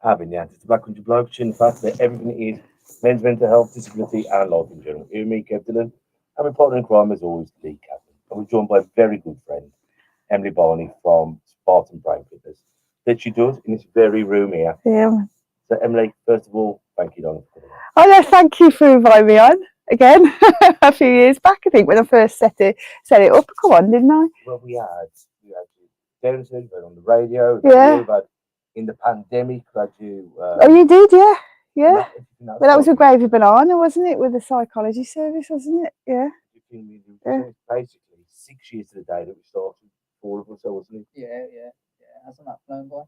having the answer to Black Country Blokes, in the fact that everything is men's mental health, disability, and life in general. Here, me, Kev and Lee, and my partner in crime is always Lee Captain. And we're joined by a very good friend, Emily Barney from Spartann Brain Gym, that she does in this very room here. Yeah. So, Emily, first of all, thank you, Donna, for coming on. Oh no, thank you for inviting me on again. A few years back, I think, when I first set it up. Come on, didn't I? Well, we had you downstairs, we had on the radio, Yeah. we had in the pandemic, we had you. Oh, you did, yeah, yeah. Well, Well, that was with Gravy Banana, wasn't it? With the psychology service, wasn't it? Yeah. Yeah. Basically 6 years to the day that we started, 4 of us, wasn't it? Yeah. Hasn't that flown by?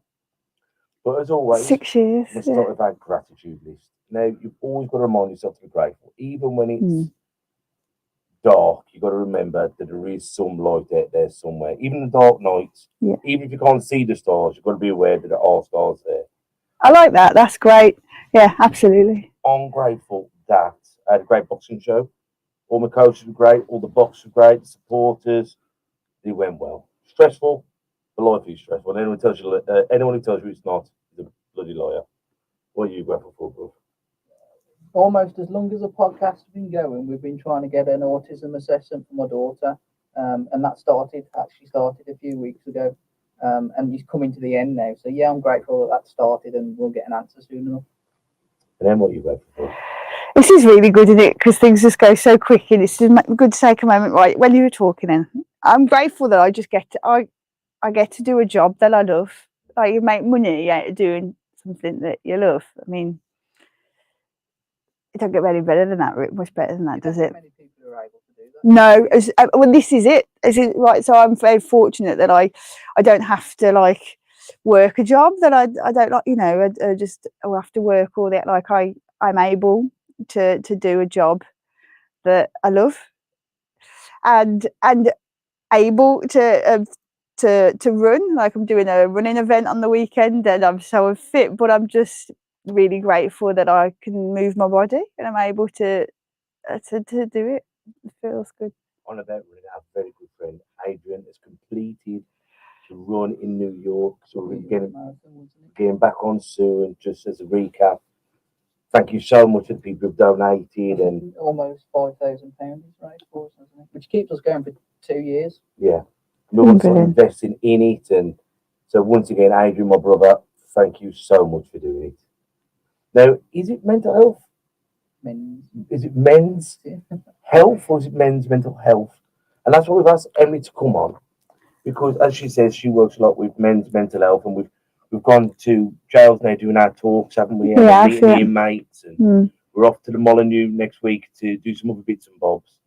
But as always, 6 years. let's start with our gratitude list. Now, you've always got to remind yourself to be grateful, even when it's dark. You've got to remember that there is some light out there somewhere. Even the dark nights, even if you can't see the stars, you've got to be aware that there are stars there. I like that. That's great. Yeah, absolutely. I'm grateful that I had a great boxing show. All my coaches were great. All the boxers were great. The supporters, they went well. Stressful, but life is stressful. And anyone who tells you it's not is a bloody liar. What are you grateful for, bro? Almost as long as the podcast has been going, we've been trying to get an autism assessment for my daughter, and that started a few weeks ago, and he's coming to the end now. So yeah, I'm grateful that started, and we'll get an answer soon enough. And then what are you grateful for? This is really good, isn't it? Because things just go so quick, and it's just good to take a moment. Right, when you were talking, then I'm grateful that I just get to I get to do a job that I love. Like, you make money out of doing something that you love. I mean, it don't get any better than that. Much better than that, does it? Many people are able to do that. No, well, this is it. Right? So I'm very fortunate that I don't have to like work a job that I don't like. You know, I have to work all that. Like I'm able to do a job that I love, and able to run. Like, I'm doing a running event on the weekend, and I'm so fit, but I'm just really grateful that I can move my body and I'm able to do it. It feels good. On about running, our very good friend Adrian has completed the run in New York, so we're getting back on soon. Just as a recap, thank you so much to the people who've donated, and almost £5,000 is right for us, isn't it? Which keeps us going for 2 years. Yeah, we want to start investing in it, and so once again, Adrian, my brother, thank you so much for doing it. Now, is it mental health? Is it men's health, or is it men's mental health? And that's why we've asked Emily to come on, because as she says, she works a lot with men's mental health, and we've gone to jails now doing our talks, haven't we? Yeah, meeting the inmates, and we're off to the Molyneux next week to do some other bits and bobs.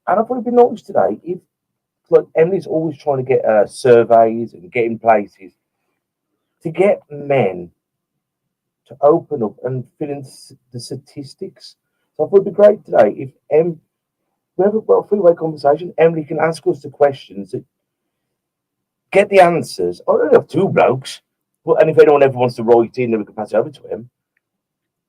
And I thought it'd be nice today if, like, Emily's always trying to get surveys and get in places to get men to open up and fill in the statistics. So I thought it'd be great today if we have a freeway conversation. Emily can ask us the questions, that get the answers. I don't have 2 blokes, and if anyone ever wants to write in, then we can pass it over to him,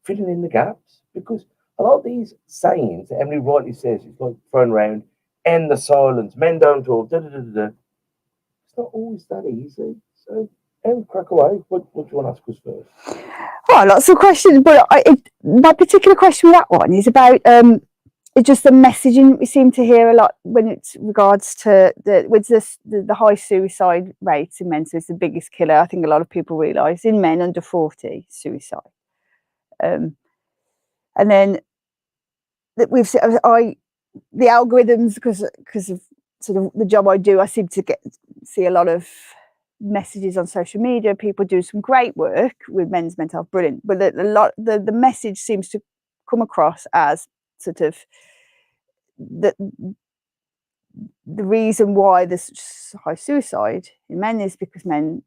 filling in the gaps. Because a lot of these sayings that Emily rightly says, it's like thrown around, end the silence, men don't talk, da da da da. It's not always that easy. So, crack away. What do you want to ask us first? Oh, lots of questions, but my particular question with that one is about it's just the messaging we seem to hear a lot when it's regards to the high suicide rates in men. So it's the biggest killer. I think a lot of people realise in men under 40, suicide, and then that the algorithms, because of sort of the job I do, I seem to see a lot of messages on social media. People do some great work with men's mental health, brilliant, but the message seems to come across as sort of the reason why there's high suicide in men is because men,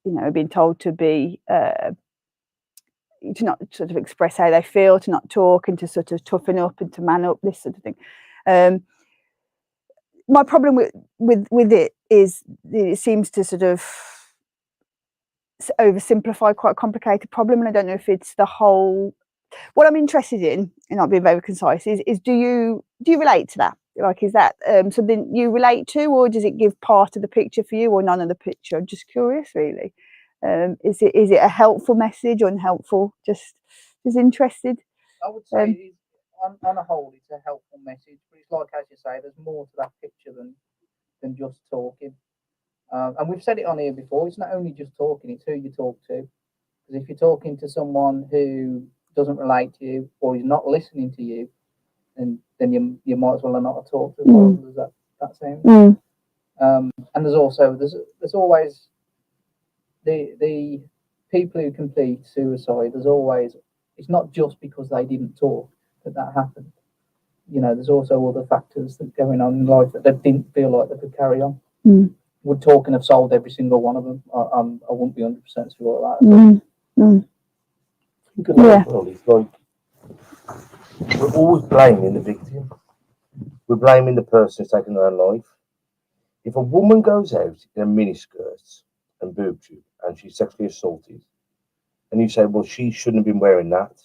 you know, are being told to be to not sort of express how they feel, to not talk, and to sort of toughen up and to man up, this sort of thing. My problem with it is it seems to sort of oversimplify quite a complicated problem, and I don't know if it's the whole. What I'm interested in, and not being very concise, is do you relate to that? Like, is that something you relate to, or does it give part of the picture for you, or none of the picture? I'm just curious, really. Is it a helpful message, unhelpful? Just interested. I would say on a whole, it's a helpful message, but it's like, as you say, there's more to that picture than just talking. And we've said it on here before, it's not only just talking, it's who you talk to. Because if you're talking to someone who doesn't relate to you or is not listening to you, then you might as well not have talked as well. Does that sound? And there's always the people who complete suicide. It's not just because they didn't talk that happened. You know, there's also other factors that are going on in life that they didn't feel like they could carry on. Would talking have solved every single one of them? I wouldn't be 100% sure of that. It's like we're always blaming the victim. We're blaming the person who's taken their own life. If a woman goes out in a miniskirt and boob tube and she's sexually assaulted, and you say, well, she shouldn't have been wearing that,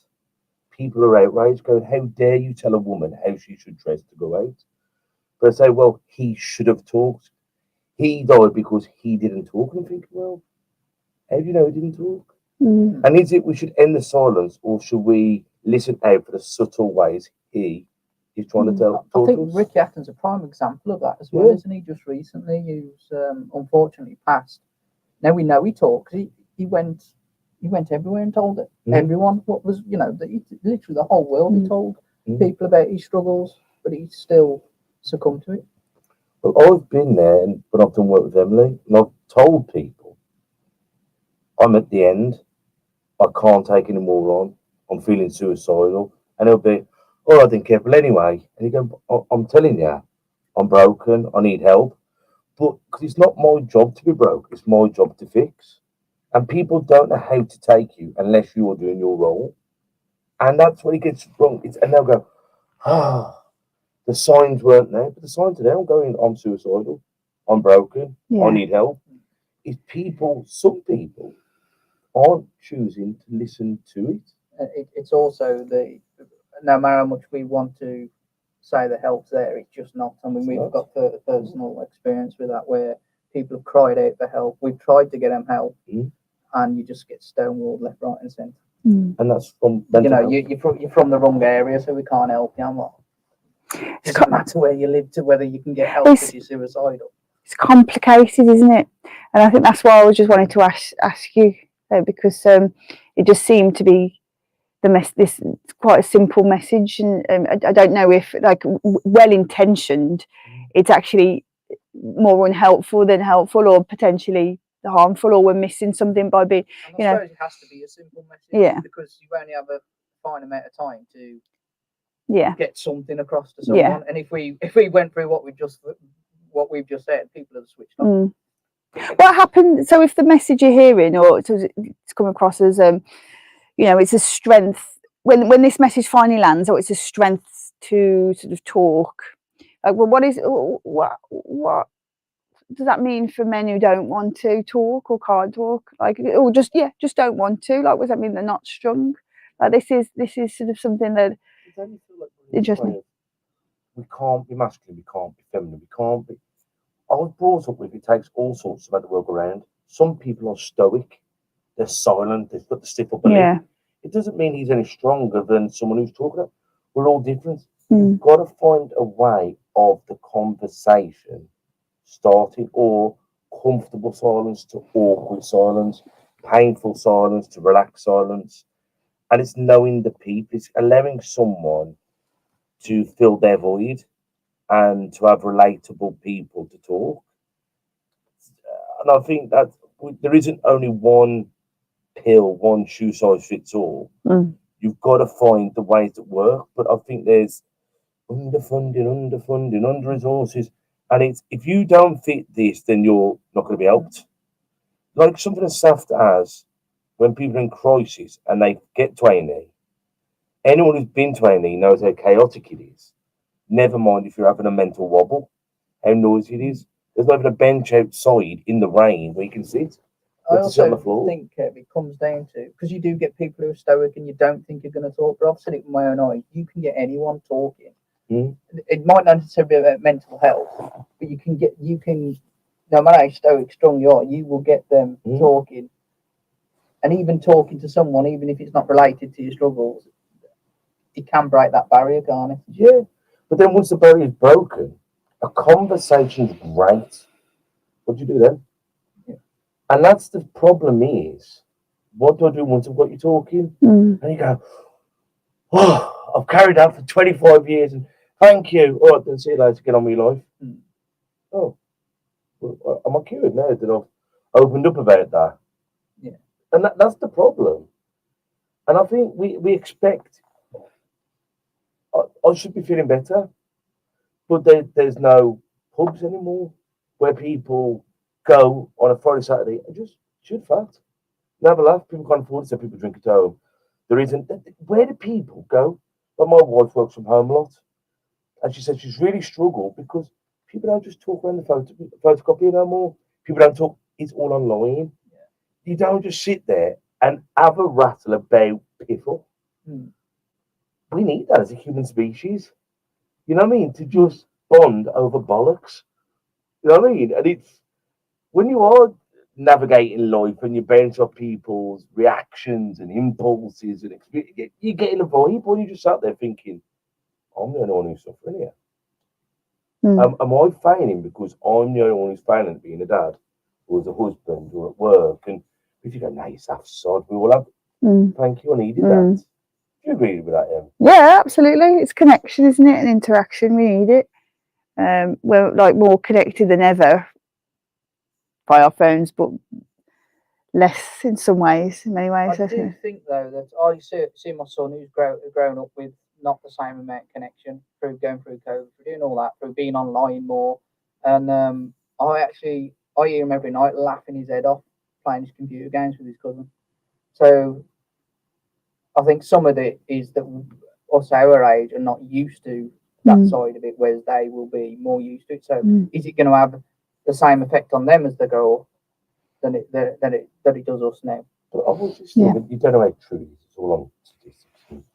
people are outraged, going, how dare you tell a woman how she should dress to go out? But I say, well, he should have talked. He died because he didn't talk. And I think, well, how do you know he didn't talk? And is it we should end the silence, or should we listen out for the subtle ways he is trying to tell? I think Ricky Atten's a prime example of that as well, isn't he? Just recently, who's unfortunately passed. Now we know he talks. He went everywhere and told everyone what was, literally the whole world. He told people about his struggles, but he still succumbed to it. Well, I've been there, but I've done work with Emily, and I've told people I'm at the end. I can't take any more on. I'm feeling suicidal, and it'll be, all right then, Kev. Well, anyway, and you go, I'm telling you, I'm broken. I need help, but because it's not my job to be broke, it's my job to fix. And people don't know how to take you unless you're doing your role, and that's when it gets wrong. And they'll go, the signs weren't there, but the signs are there. I'm going, I'm suicidal, I'm broken, I need help. It's some people aren't choosing to listen to it. It's also no matter how much we want to say the help's there, it's just not. I mean, we've got personal experience with that where people have cried out for help. We've tried to get them help, and you just get stonewalled left, right, and centre. And that's from you're from the wrong area, so we can't help you. I'm like, it doesn't matter where you live to whether you can get help if you're suicidal. It's complicated, isn't it? And I think that's why I was just wanting to ask you, because it just seemed to be this quite a simple message, and I don't know if, like, well intentioned, it's actually more unhelpful than helpful, or potentially harmful, or we're missing something by being. I suppose it has to be a simple message, because you only have a fine amount of time to get something across to someone. And if we went through what we've just said, people have switched off. What happened? So if the message you're hearing, or it's come across as it's a strength when this message finally lands, or it's a strength to sort of talk. Like, well, what does that mean for men who don't want to talk or can't talk? Like, or just don't want to. Like, what does that mean? They're not strong. Like, this is sort of something that interests me. We can't be masculine. We can't be feminine. We can't be. I was brought up with, it takes all sorts to make the world go round. Some people are stoic. They're silent. They've got the stiff upper lip. It doesn't mean he's any stronger than someone who's talking up. We're all different. You've got to find a way of the conversation starting, or comfortable silence to awkward silence, painful silence to relaxed silence. And it's knowing the people. It's allowing someone to fill their void and to have relatable people to talk. And I think that there isn't only one pill, one shoe size fits all. You've got to find the ways that work. But I think there's underfunding, under-resources. And it's, if you don't fit this, then you're not going to be helped. Like something as soft as when people are in crisis and they get to A&E. Anyone who's been to A&E knows how chaotic it is. Never mind if you're having a mental wobble, how noisy it is. There's not even a bench outside in the rain where you can sit. I also think it comes down to, because you do get people who are stoic and you don't think you're going to talk, but I've seen it with my own eyes. You can get anyone talking. It might not necessarily be about mental health, but you can, no matter how stoic, strong you are, you will get them talking And even talking to someone, even if it's not related to your struggles, it can break that barrier, can't it? Yeah, but then once the barrier is broken, a conversation's great. What do you do then? Yeah. And that's the problem is, what do I do once I've got you talking? Mm. And you go, oh, I've carried out for 25 years and thank you. All right, then see you later, get on with your life. Oh, well, am I cured now that I've opened up about that? Yeah. And that's the problem. And I think we expect, I should be feeling better, but there's no pubs anymore where people go on a Friday, Saturday and just shoot fat and have a laugh. People can't afford it, so people drink at home. There isn't. Where do people go? But my wife works from home a lot, and she said she's really struggled because people don't just talk around the photocopy no more. People don't talk. It's all online. Yeah. You don't just sit there and have a rattle about piffle. We need that as a human species. You know what I mean? To just bond over bollocks. You know what I mean? And it's when you are navigating life and you're bouncing off people's reactions and impulses and you're getting a vibe when you just sat there thinking, I'm the only one who's suffering here. Am I failing because I'm the only one who's failing at being a dad or as a husband or at work? And if you go, no, you're sod, we all have, thank you, I needed that. Do you agree with that, Em? Yeah, absolutely. It's connection, isn't it? And interaction, we need it. We're like more connected than ever by our phones, but less in some ways, in many ways. I do think though that I see my son who's grown up with not the same amount of connection through going through COVID, through doing all that, through being online more, and I hear him every night laughing his head off playing his computer games with his cousin. So I think some of it is that us our age are not used to that side of it, whereas they will be more used to it. So is it going to have the same effect on them as they grow up than it does us now? But I've always just think that you don't know how true it is. It's all on statistics.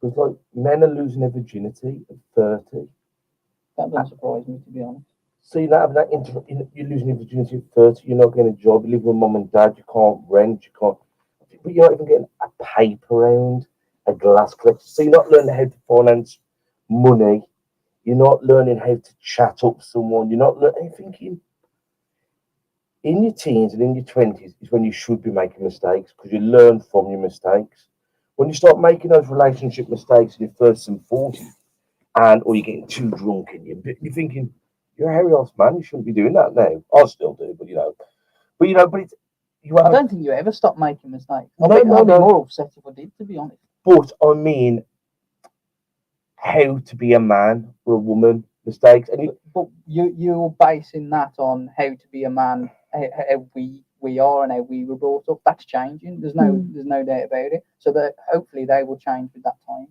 Because like men are losing their virginity at 30. That doesn't surprise me, to be honest. So you're not having that you're losing your virginity at 30. You're not getting a job. You live with mum and dad. You can't rent. You can't. But you're not even getting a paper round, a glass collector. So you're not learning how to finance money. You're not learning how to chat up someone. You're not learning. Thinking in your teens and in your 20s is when you should be making mistakes because you learn from your mistakes. When you start making those relationship mistakes in your first and 40s, or you're getting too drunk and you're thinking, you're a hairy ass man, you shouldn't be doing that now. I still do, but it's. I don't think you ever stop making mistakes. I'd be more upset if I did, to be honest. But I mean, how to be a man or a woman, mistakes. But you're basing that on how to be a man, how we are and how we were brought up. That's changing. There's no doubt about it. So that hopefully they will change with that time.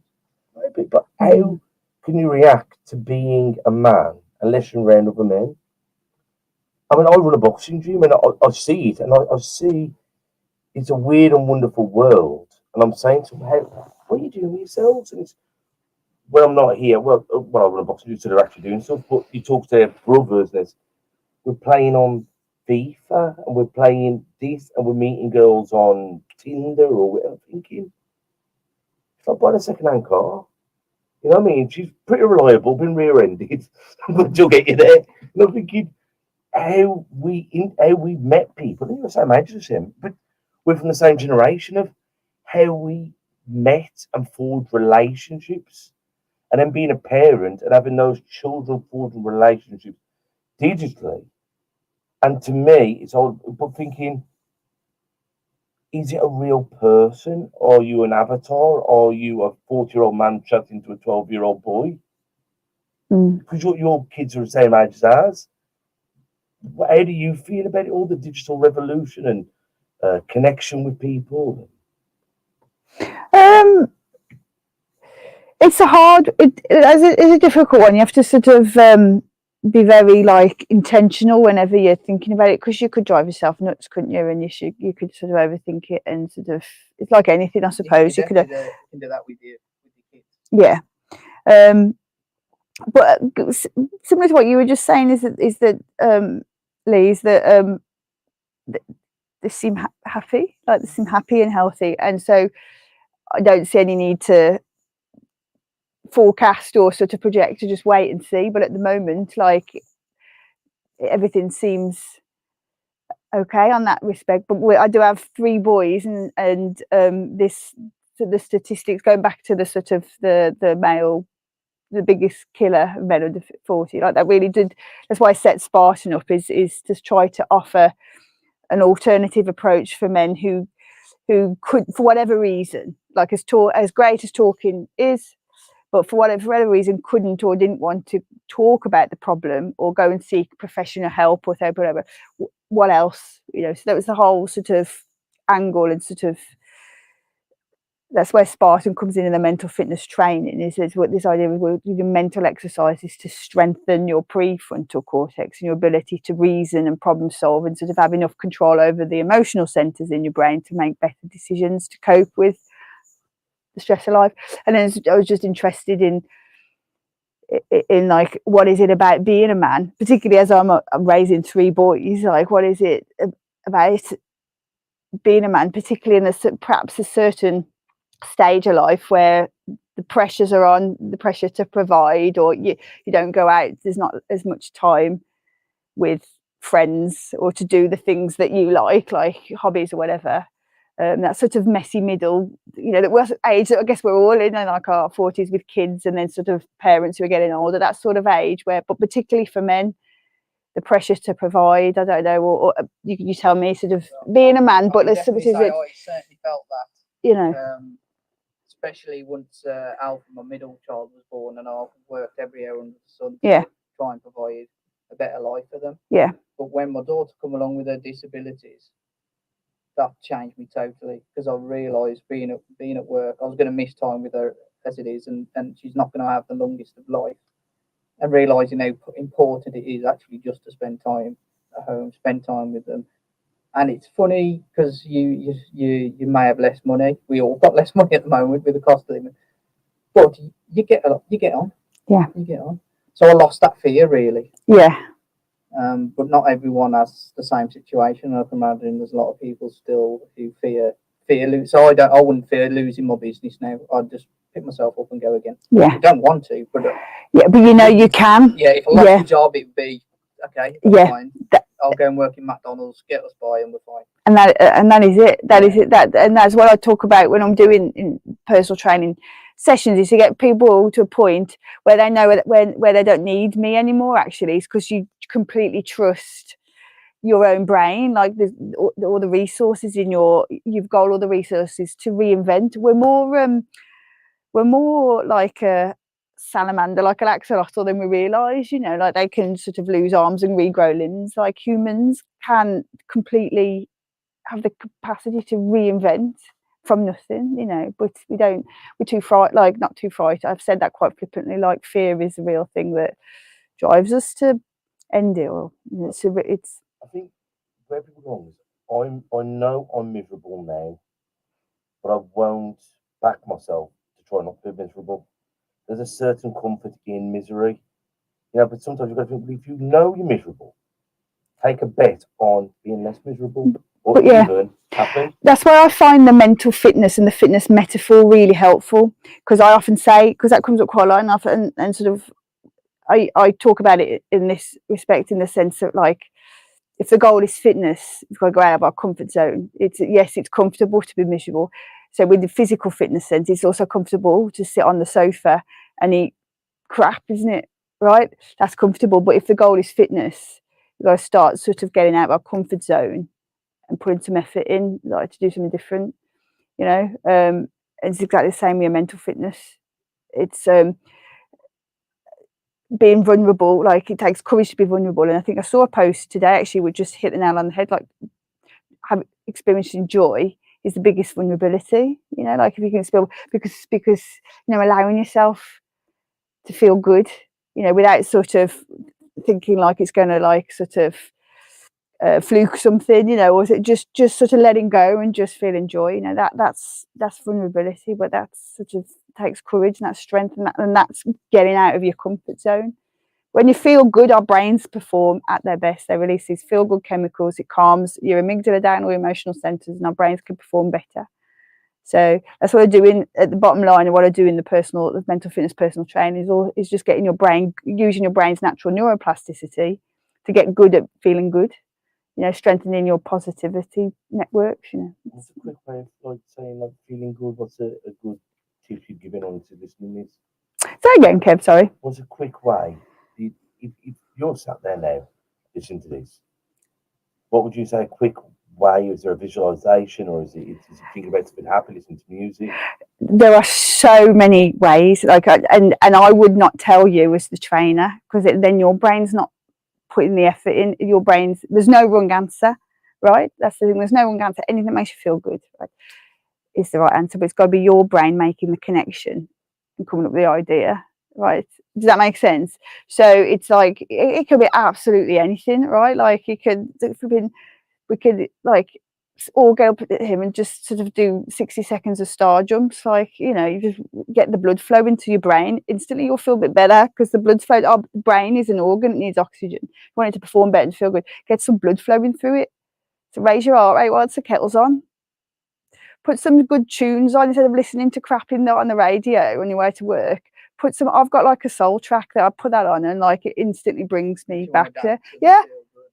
Maybe, but how can you react to being a man unless you're around other men? I mean, I run a boxing gym and I see it, and I see it's a weird and wonderful world. And I'm saying to them, what are you doing with yourselves? And it's, when I'm not here, well, I run a boxing gym, so they're actually doing stuff, but you talk to their brothers, we're playing on FIFA, and we're playing this, and we're meeting girls on Tinder, or I'm thinking, if I buy a second-hand car, you know what I mean? She's pretty reliable, been rear-ended, but she'll get you there. And I'm thinking, how we met people, they're the same age as him, but we're from the same generation of how we met and forged relationships, and then being a parent and having those children forging relationships digitally. And to me, it's all but thinking, is it a real person? Or are you an avatar? Or are you a 40-year-old man chatting to a 12-year-old boy? Because your kids are the same age as ours. How do you feel about it? All the digital revolution and connection with people? It's it's a difficult one. You have to sort of be very intentional whenever you're thinking about it, because you could drive yourself nuts, couldn't you? And you could sort of overthink it, and sort of, it's like anything, I suppose. You can do that with your kids. Yeah. But similar to what you were just saying is that Lee, is that they seem happy, like they seem happy and healthy, and so I don't see any need to forecast or sort of project, to just wait and see. But at the moment, like, everything seems okay on that respect. But I do have 3 boys, and this, so the statistics, going back to the sort of the male, the biggest killer of men under 40, like that really did, that's why I set Spartan up, is to try to offer an alternative approach for men who could, for whatever reason, like as great as talking is, but for whatever reason couldn't or didn't want to talk about the problem or go and seek professional help or therapy, whatever. What else, you know? So that was the whole sort of angle, and sort of that's where Spartan comes in the mental fitness training, is what this idea of doing mental exercises to strengthen your prefrontal cortex and your ability to reason and problem solve, and sort of have enough control over the emotional centers in your brain to make better decisions to cope with the stress of life. And then I was just interested in like, what is it about being a man, particularly as I'm raising 3 boys, like what is it about being a man, particularly in perhaps a certain stage of life where the pressures are on, the pressure to provide, or you don't go out, there's not as much time with friends or to do the things that you like hobbies or whatever. That sort of messy middle, you know, that was age that I guess we're all in like our 40s with kids, and then sort of parents who are getting older, that sort of age where, but particularly for men, the pressure to provide, I don't know, or you tell me, sort of being a man, but there's something I certainly felt that, you know, especially once Alpha, my middle child, was born, and I've worked every hour under the sun to try and provide a better life for them. Yeah. But when my daughter come along with her disabilities, that changed me totally, because I realised being at work, I was going to miss time with her as it is, and she's not going to have the longest of life. And realising how important it is actually just to spend time at home, spend time with them. And it's funny because you may have less money. We all got less money at the moment with the cost of living, but you get on. Yeah, you get on. So I lost that fear, really. Yeah. But not everyone has the same situation. I can imagine there's a lot of people still who fear lose. So I wouldn't fear losing my business now. I'd just pick myself up and go again. Yeah. I don't want to, but yeah, but you know you can. Yeah, if I lost the job, it'd be okay. Fine. I'll go and work in McDonald's, get us by, and we're fine. And that is it. That is it. And that's what I talk about when I'm doing in personal training sessions, is to get people to a point where they know where they don't need me anymore. Actually, it's because you completely trust your own brain, like all the resources you've got all the resources to reinvent. We're more like a salamander, like an axolotl, than we realise, you know, like they can sort of lose arms and regrow limbs. Like humans can completely have the capacity to reinvent from nothing, you know, but we're too frightened, like not too frightened. I've said that quite flippantly, like fear is the real thing that drives us to end it. Or it's I think where people go is I know I'm miserable now, but I won't back myself to try not to be miserable. There's a certain comfort in misery, you know, but sometimes you've got to think, if you know you're miserable, take a bet on being less miserable, or even happy. That's why I find the mental fitness and the fitness metaphor really helpful, because I often say, because that comes up quite a lot, and sort of I talk about it in this respect, in the sense of, like, if the goal is fitness, we've got to go out of our comfort zone. It's comfortable to be miserable. So with the physical fitness sense, it's also comfortable to sit on the sofa and eat crap, isn't it? Right? That's comfortable. But if the goal is fitness, we've got to start sort of getting out of our comfort zone and putting some effort in, like, to do something different, you know. And it's exactly the same with your mental fitness. It's being vulnerable. Like, it takes courage to be vulnerable. And I think I saw a post today actually would just hit the nail on the head, like, experiencing joy is the biggest vulnerability, you know, like if you can feel, because you know, allowing yourself to feel good, you know, without sort of thinking like it's going to, like, sort of fluke something, you know, or is it just sort of letting go and just feeling joy, you know, that's vulnerability, but that's sort of takes courage and that's strength, and that's getting out of your comfort zone. when you feel good, our brains perform at their best. They release these feel good chemicals. It calms your amygdala down, or emotional centers, and our brains can perform better. So that's what I do in, at the bottom line, and what I do in the mental fitness personal training is just getting your brain, using your brain's natural neuroplasticity to get good at feeling good, you know, strengthening your positivity networks, you know. What's a quick way of like saying like feeling good? What's a good tip you've given on to listening this? Say again, Kev, sorry. What's a quick way? If you're sat there now listening to this, what would you say a quick way? Is there a visualization, or is it thinking about something happy, listening to music? There are so many ways, like, and I would not tell you as the trainer, because then your brain's not putting the effort in. Your brain's, there's no wrong answer, right? That's the thing. There's no wrong answer. Anything that makes you feel good, right, is the right answer. But it's got to be your brain making the connection and coming up with the idea, right? Does that make sense? So it's like it could be absolutely anything, right? Like we could like all go up at him and just sort of do 60 seconds of star jumps. Like, you know, you just get the blood flow into your brain. Instantly you'll feel a bit better, because the blood flow, our brain is an organ, it needs oxygen. You want it to perform better and feel good, get some blood flowing through it. So raise your heart rate whilst the kettle's on. Put some good tunes on instead of listening to crap on the radio on your way to work. Put some, I've got like a soul track that I put that on, and like it instantly brings me back to, yeah,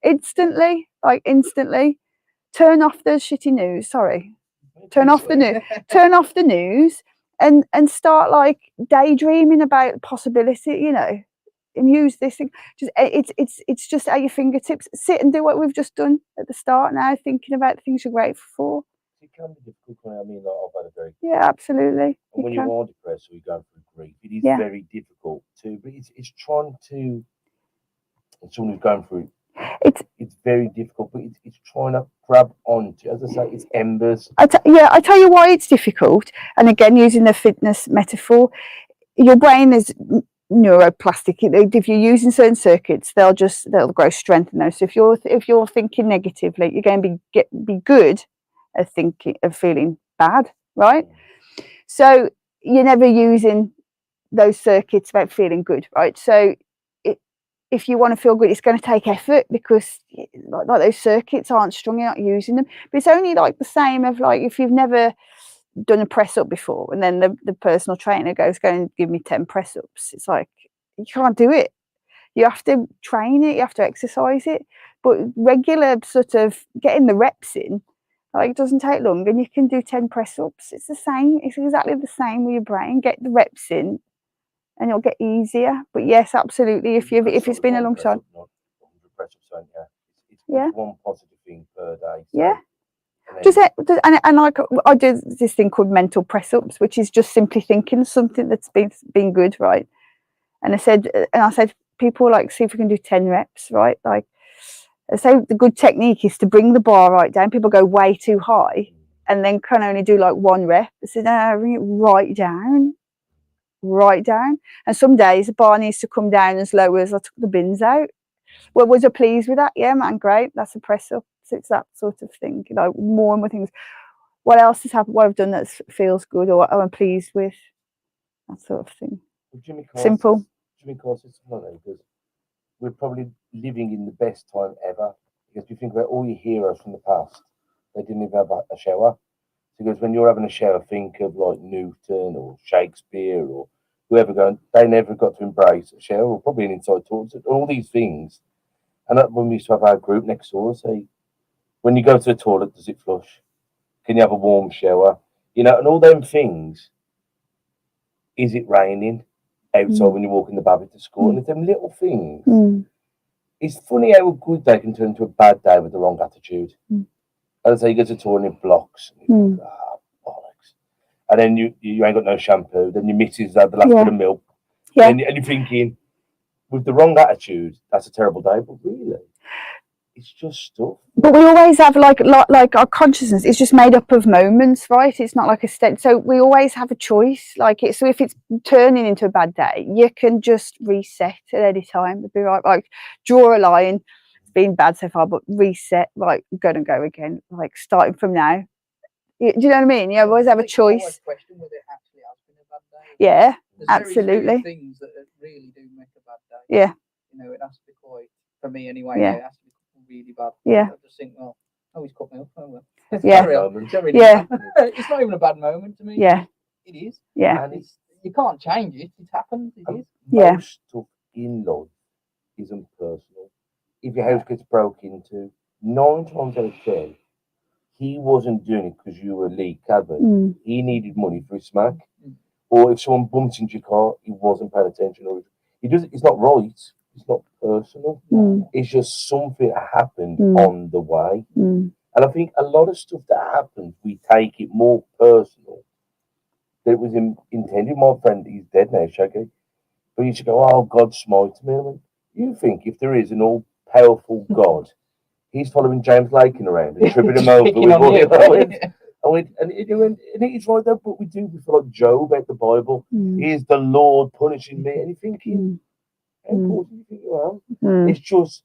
instantly, like instantly. Turn off the shitty news. Sorry, turn off the news. Turn off the news and start like daydreaming about possibility. You know, and use this thing. Just it's just at your fingertips. Sit and do what we've just done at the start. Now, thinking about the things you're grateful for. It can be difficult. I mean, like, I've had a very absolutely. And when you are depressed or you're going through grief, it is very difficult to. But it's trying to. And someone who's going through. It's very difficult, but it's trying to grab onto, as I say, it's embers. I tell you why it's difficult. And again, using the fitness metaphor, your brain is neuroplastic. If you're using certain circuits, they'll grow strength in those. So if you're thinking negatively, you're going to be good at feeling bad, right? So you're never using those circuits about feeling good, right? So if you want to feel good, it's going to take effort, because like those circuits aren't strong, you're not using them. But it's only like the same of like if you've never done a press up before, and then the personal trainer goes, go and give me 10 press ups. It's like, you can't do it. You have to train it, you have to exercise it. But regular sort of getting the reps in, like, it doesn't take long, and you can do 10 press ups. It's the same. It's exactly the same with your brain. Get the reps in, and it'll get easier. But yes, absolutely. If it's been a long time. It's one positive thing per day. So, yeah. And like I do this thing called mental press ups, which is just simply thinking something that's been good, right? And I said people, like, see if we can do 10 reps, right? Like, I say the good technique is to bring the bar right down. People go way too high and then can only do like 1 rep. I said, no, bring it right down. And some days the bar needs to come down as low as I took the bins out. Well, was I pleased with that? Yeah, man, great. That's a press up. So it's that sort of thing, you know, more and more things. What else has happened? What I've done that feels good, or what I'm pleased with, that sort of thing. Simple. Jimmy Carr says something like that, because we're probably living in the best time ever. Because if you think about all your heroes from the past, they didn't even have a shower. Because when you're having a shower, think of like Newton or Shakespeare or whoever going, they never got to embrace a shower, or probably an inside toilet, all these things. And that when we used to have our group next door, say, when you go to the toilet, does it flush? Can you have a warm shower? You know, and all them things. Is it raining outside when you're walking the baby to school? And it's them little things. It's funny how a good day can turn into a bad day with the wrong attitude. As I say, you go to toilet and it blocks. And you think, bollocks. And then you ain't got no shampoo. Then your missus had the last bit of milk. Yeah. And you're thinking, with the wrong attitude, that's a terrible day. But really, it's just stuff. But we always have like our consciousness is just made up of moments, right? It's not like a state. So we always have a choice. So if it's turning into a bad day, you can just reset at any time. It'd be right, like draw a line. It's been bad so far, but reset. Like gonna go again. Like starting from now. Do you know what I mean? You always have a choice. Always question whether it actually has been a bad day. Yeah, There's absolutely. Very few things that really do make a bad day. Yeah. You now it has to be quite, for me anyway, Yeah. now, it has to be really bad. Yeah. I just think, well, oh, he's cut me up. Oh, well. Yeah. Yeah. It's not even a bad moment to me. Yeah. It is. Yeah. And You can't change it. It happens. It is. Yeah. most stuff in life isn't personal. If your house gets broke into, 9 times out of 10, he wasn't doing it because you were Lee Cabot. Mm. He needed money for his smack. Or if someone bumps into your car, he wasn't paying attention. Or he doesn't. It's not right. It's not personal. Mm. It's just something that happened Mm. on the way. Mm. And I think a lot of stuff that happens, we take it more personal than it was intended. My friend, he's dead now, Shaggy. But he used to go, "Oh, God smite me." I went, you think if there is an all-powerful God, he's following James Lakin around and tripping him over with all and it's right there, but we do. We feel like Job about the Bible. Is the Lord punishing me? And you're thinking, how important do you think you are? It's just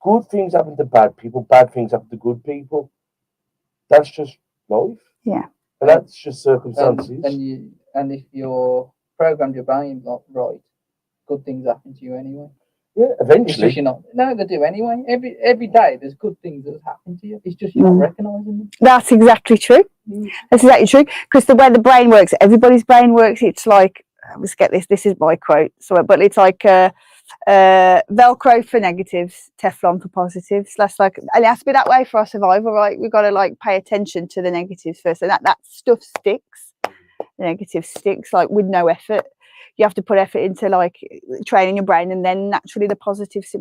good things happen to bad people, bad things happen to good people. That's just life. Yeah. And that's just circumstances. And if you're programmed your brain right, good things happen to you anyway. Yeah, eventually. It's just no, they do anyway. Every day there's good things that happen to you. It's just you're not recognising them. That's exactly true. That's exactly true. Because the way the brain works, everybody's brain works. It's like, let's get this. This is my quote. So, but it's like Velcro for negatives, Teflon for positives. That's like, and it has to be that way for our survival, right? We've got to like pay attention to the negatives first, and that stuff sticks. The negative sticks like with no effort. You have to put effort into like training your brain, and then naturally the positives,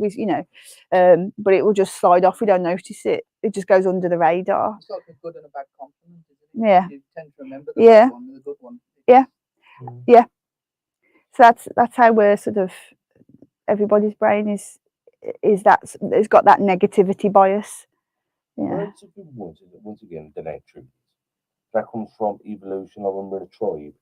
but it will just slide off. We don't notice it. It just goes under the radar. It's like a good and a bad compliment, isn't it? Yeah. You tend to remember the bad one, the good one. Yeah. Yeah. So that's how we're sort of, everybody's brain is that it's got that negativity bias. Yeah. Well, it's a good one. Once again, the nature that comes from evolution. I remember a tribe.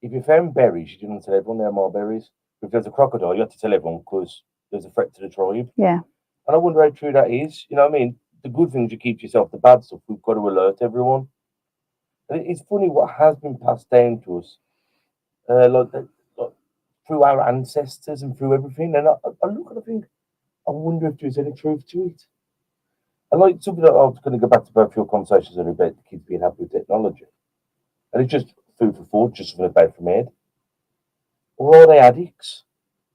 If you found berries, you didn't tell everyone there are more berries. If there's a crocodile, you have to tell everyone because there's a threat to the tribe. Yeah. And I wonder how true that is. You know what I mean? The good things you keep to yourself, the bad stuff, we've got to alert everyone. And it's funny what has been passed down to us, like through our ancestors and through everything. And I look and I think, I wonder if there's any truth to it. And like something that I was going to go back to both your conversations earlier about the kids being happy with technology. And it's just food for thought, just something about from my head. Or are they addicts?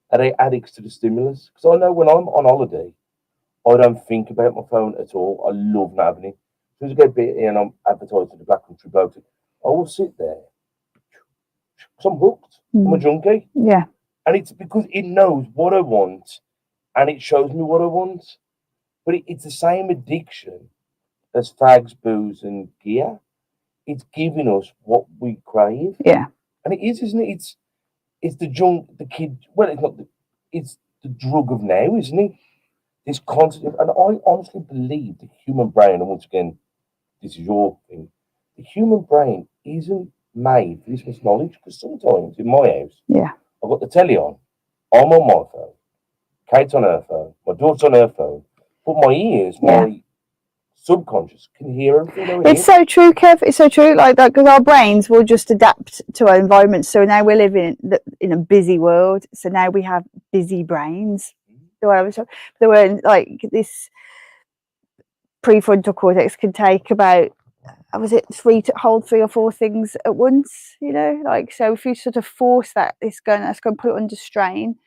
Are they addicts to the stimulus? Because I know when I'm on holiday, I don't think about my phone at all. I love not having it. As soon as I get bit and I'm advertised to the Black Country Blokes, I will sit there because I'm hooked. I'm a junkie. Yeah. And it's because it knows what I want and it shows me what I want. But it's the same addiction as fags, booze, and gear. It's giving us what we crave. Yeah. And it is, isn't it? It's the the kid. Well, it's not. It's the drug of now, isn't it? This constant. And I honestly believe the human brain. And once again, this is your thing. The human brain isn't made for this much knowledge. Because sometimes in my house, I've got the telly on. I'm on my phone. Kate's on her phone. My daughter's on her phone. But my ears, my subconscious can hear everything. It's so true, Kev. It's so true. Like that, because our brains will just adapt to our environment. So now we're living in a busy world. So now we have busy brains. There were like this prefrontal cortex can take about, was it hold 3 or 4 things at once? You know, like so if you sort of force that, that's going to put it under strain.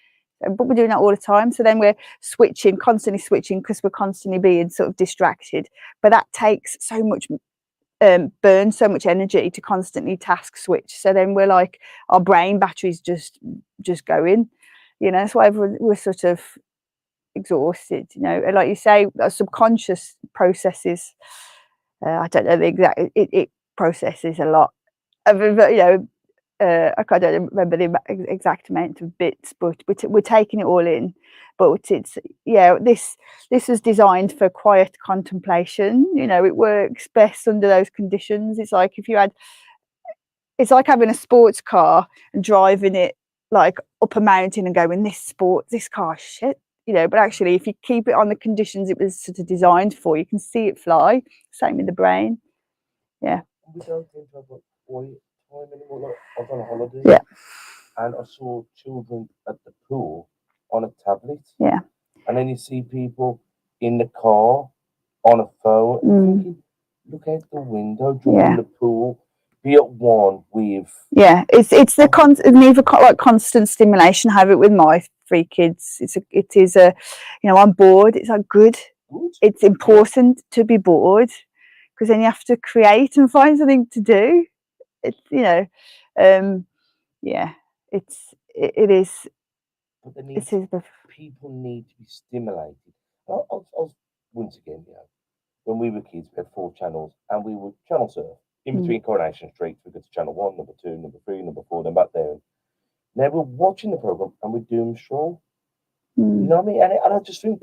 But we're doing that all the time. So then we're constantly switching because we're constantly being sort of distracted. But that takes so much, burns so much energy to constantly task switch. So then we're like, our brain batteries just going, you know, that's why we're sort of exhausted, you know. And like you say, our subconscious processes, I don't know the exact, it processes a lot of, you know, I don't remember the exact amount of bits, but we're taking it all in. But it's this was designed for quiet contemplation. You know, it works best under those conditions. It's like it's like having a sports car and driving it like up a mountain and going, this car shit. You know, but actually, if you keep it on the conditions it was sort of designed for, you can see it fly. Same in the brain. Yeah. We don't think of time anymore. Like, I was on a holiday and I saw children at the pool on a tablet. Yeah. And then you see people in the car on a phone, thinking, look out the window, jump in the pool, be at one with. Yeah, it's the like constant stimulation. I have it with my 3 kids. It is a, you know, I'm bored. It's like good. It's important to be bored, because then you have to create and find something to do. It's, you know, yeah, it is. But people need to be stimulated. I'll once again, you know, when we were kids, we had 4 channels, and we would channel surf in between Coronation Street. We go to channel 1, number 2, number 3, number 4, then back there. Now we're watching the program and we doomscroll. You know what I mean? And I just think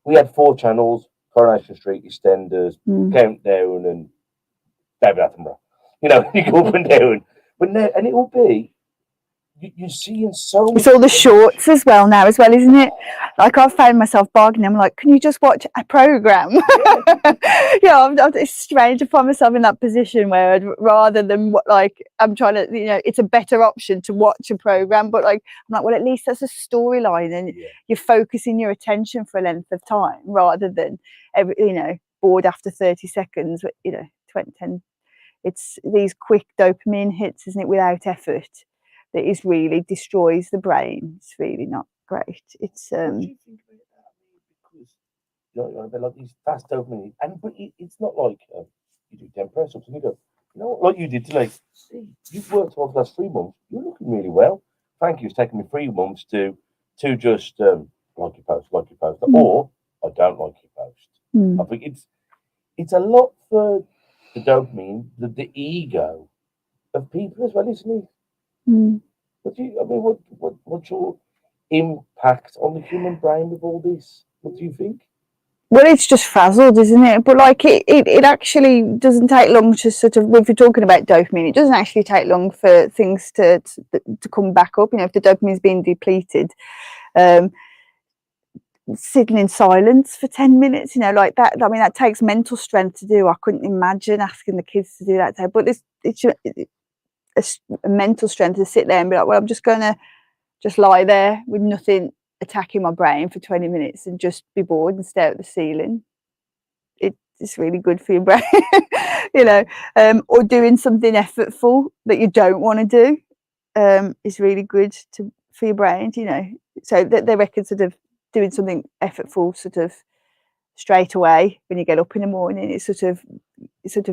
we had 4 channels: Coronation Street, EastEnders, Countdown, and David Attenborough. You know, you go up and down. But now, and it will be. You're seeing so much. It's all the shorts as well now, isn't it? Like, I've found myself bargaining. I'm like, can you just watch a program? Yeah, it's strange to find myself in that position where rather than like I'm trying to, you know, it's a better option to watch a program. But like, I'm like, well, at least there's a storyline, and you're focusing your attention for a length of time rather than you know, bored after 30 seconds. You know, 10. It's these quick dopamine hits, isn't it, without effort, that is really destroys the brain. It's really not great. It's What do you think about that? Because you know, like these fast dopamine, but it's not like you do 10 press ups and you go, you know, like you did today. See, you've worked over the last 3 months. You're looking really well. Thank you. It's taken me 3 months to just like your post, or I don't like your post. I think it's a lot for the dopamine, the ego of people as well, isn't it? What's your impact on the human brain with all this? What do you think? Well, it's just frazzled, isn't it? But like it actually doesn't take long to sort of, if you're talking about dopamine, it doesn't actually take long for things to come back up. You know, if the dopamine's being depleted, sitting in silence for 10 minutes, you know, like that. I mean, that takes mental strength to do. I couldn't imagine asking the kids to do that. But it's a mental strength to sit there and be like, well, I'm just going to just lie there with nothing attacking my brain for 20 minutes and just be bored and stare at the ceiling. It's really good for your brain, you know, or doing something effortful that you don't want to do is really good for your brain, you know. So they reckon sort of doing something effortful sort of straight away when you get up in the morning, it's sort of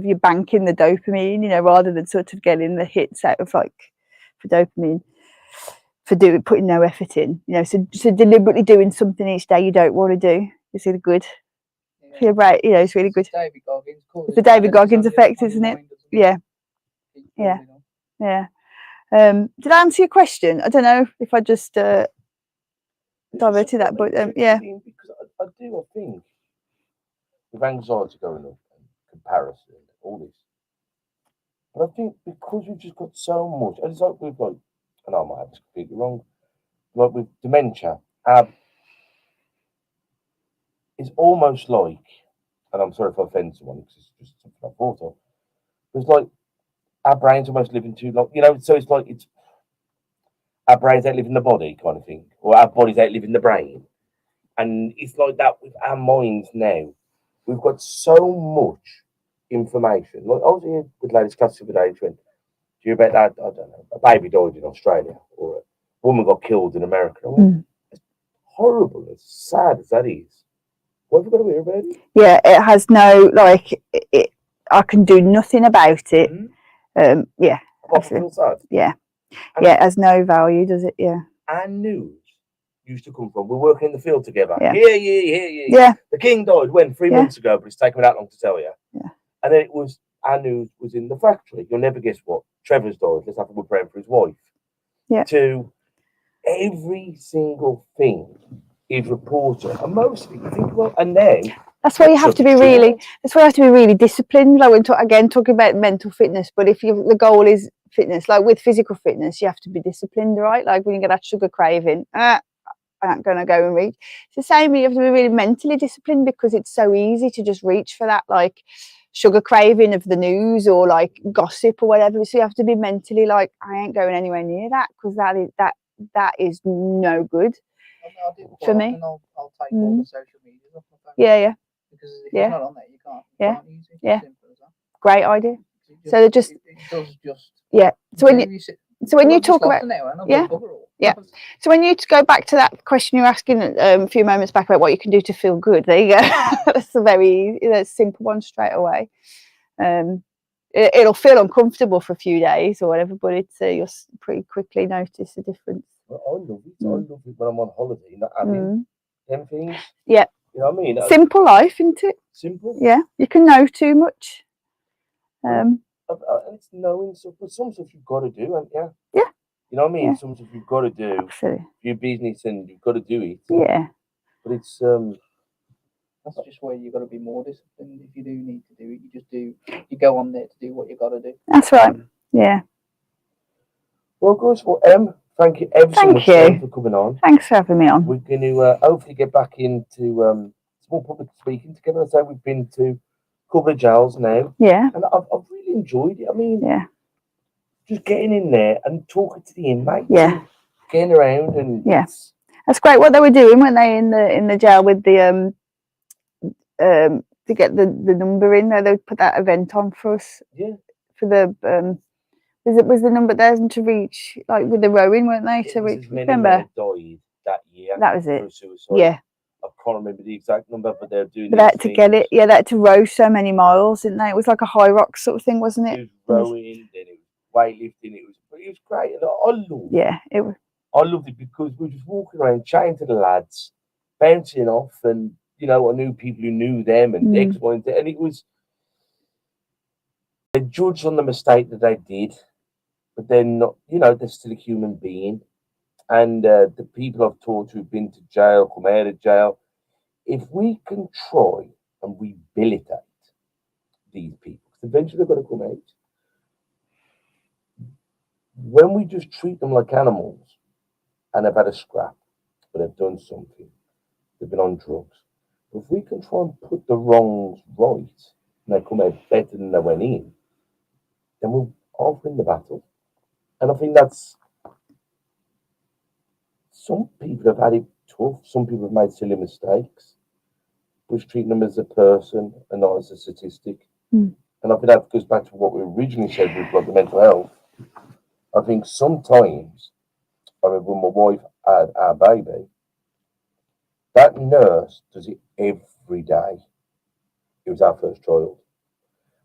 you're banking the dopamine, you know, rather than sort of getting the hits out of like for dopamine for putting no effort in, you know. So deliberately doing something each day you don't want to do is really good for your brain, you know. It's really good. It's the David Goggins effect, isn't it? Yeah. Did I answer your question? I don't know if I just diverted that, but yeah. Because I think with anxiety going up and comparison, all this, but I think because we've just got so much, and it's like with like, and I might have this completely wrong, like with dementia, it's almost like, and I'm sorry if I offend someone, because it's just something I thought of, but it's like our brains almost living too long, you know. So it's like our brains outliving the body kind of thing, or our bodies outliving the brain. And it's like that with our minds now. We've got so much information. Like I was here with ladies' class the other day, do you about that? I don't know, a baby died in Australia, or a woman got killed in America. I went, it's horrible, as sad as that is. What have we got to hear about it? Yeah, it has no, like, I can do nothing about it. Yeah, absolutely. Yeah. And it has no value, does it? Yeah. Our news used to come from, we're working in the field together. Yeah. Yeah. The king died when 3 months ago, but it's taken me that long to tell you. Yeah. And then our news was in the factory. You'll never guess what. Trevor's died. Let's have a good prayer for his wife. Yeah. To every single thing is reported, and most of it you think, well, and then that's why you have to be really. That's why you have to be really disciplined. Like when talking about mental fitness, but if the goal is fitness, like with physical fitness, you have to be disciplined, right? Like when you get that sugar craving, I'm not going to go and reach. It's the same. You have to be really mentally disciplined, because it's so easy to just reach for that, like sugar craving of the news or like gossip or whatever. So you have to be mentally like, I ain't going anywhere near that, because that is no good. I'll do it For quite me. often. I'll take all the social media off my phone. Yeah. Because if Yeah. it's not on there, you can't use it. Yeah. Simple as that. Great idea. It So they're just it does just So when you talk about So when you go back to that question you were asking a few moments back about what you can do to feel good, there you go. That's a very simple one straight away. It'll feel uncomfortable for a few days or whatever, but you'll pretty quickly notice the difference. Well, I love it. I love it when I'm on holiday, not having them things. Yeah. You know what I mean? Simple life, isn't it? Simple. Yeah. You can know too much. It's knowing stuff, but some stuff you've got to do, and Yeah. You know what I mean? Yeah. Some stuff you've got to do. Absolutely. For your business, and you've got to do it. Yeah. But it's that's just where you've got to be more disciplined. If you do need to do it, you just do. You go on there to do what you got to do. That's right. Yeah. Well, guys, thank you ever so much for coming on. Thanks for having me on. We're going to hopefully get back into small public speaking together. I say we've been to a couple of jails now. Yeah. And I've really enjoyed it. I mean, yeah. Just getting in there and talking to the inmates. Yeah. And getting around and that's great. What they were doing, weren't they, in the jail with the to get the number in there? They would put that event on for us. Yeah. For the was the number there to reach, like with the rowing, weren't they? To reach. Remember? Died that year. That was it. Suicide. Yeah. I can't remember the exact number, but they're doing. But they had to get it. Yeah, they had to row so many miles, didn't they? It was like a high rock sort of thing, wasn't it? It was rowing, then it was weightlifting. It was great. And I loved it. Yeah, it was. I loved it because we were just walking around, chatting to the lads, bouncing off, and I knew people who knew them, and X, Y, and Z, and it was. They judged on the mistake that they did, but they're not. They're still a human being, and the people I've talked to who've been to jail, come out of jail, if we can try and rehabilitate these people, because eventually they're going to come out. When we just treat them like animals, and they've had a scrap, but they've done something, they've been on drugs. But if we can try and put the wrongs right, and they come out better than they went in, then I'll win the battle. And I think that's. Some people have had it tough. Some people have made silly mistakes. Which treat them as a person and not as a statistic. And I think that goes back to what we originally said with the mental health. I think sometimes, I remember when my wife had our baby, that nurse does it every day. It was our first child.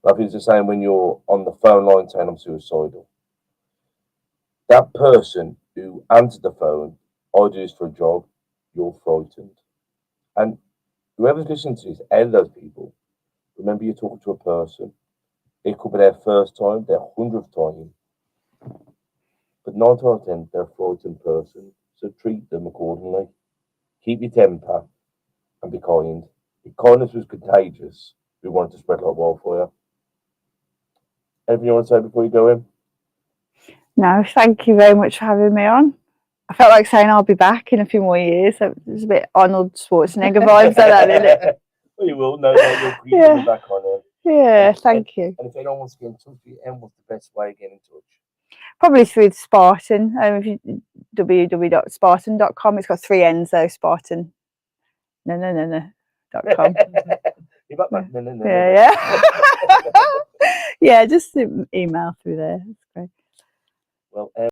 I think it's the same when you're on the phone line saying I'm suicidal. That person who answered the phone, I do this for a job, you're frightened. And whoever's listening to this, out of those people, remember you're talking to a person. It could be their first time, their 100th time. But 9 times out of 10, they're a frightened person. So treat them accordingly. Keep your temper and be kind. If kindness was contagious, we wanted to spread like wildfire. Anything you want to say before you go in? No, thank you very much for having me on. I felt like saying I'll be back in a few more years. So it's a bit Arnold Schwarzenegger vibes like that, isn't it? Well, you will. No, you'll be back on it. Yeah, thank you. And if anyone wants to get in touch with you, what's the best way of getting in touch? Probably through Spartan. If you www.spartan.com. It's got 3 N's though. Spartan. .com. Yeah. Yeah, just email through there. That's great. Well,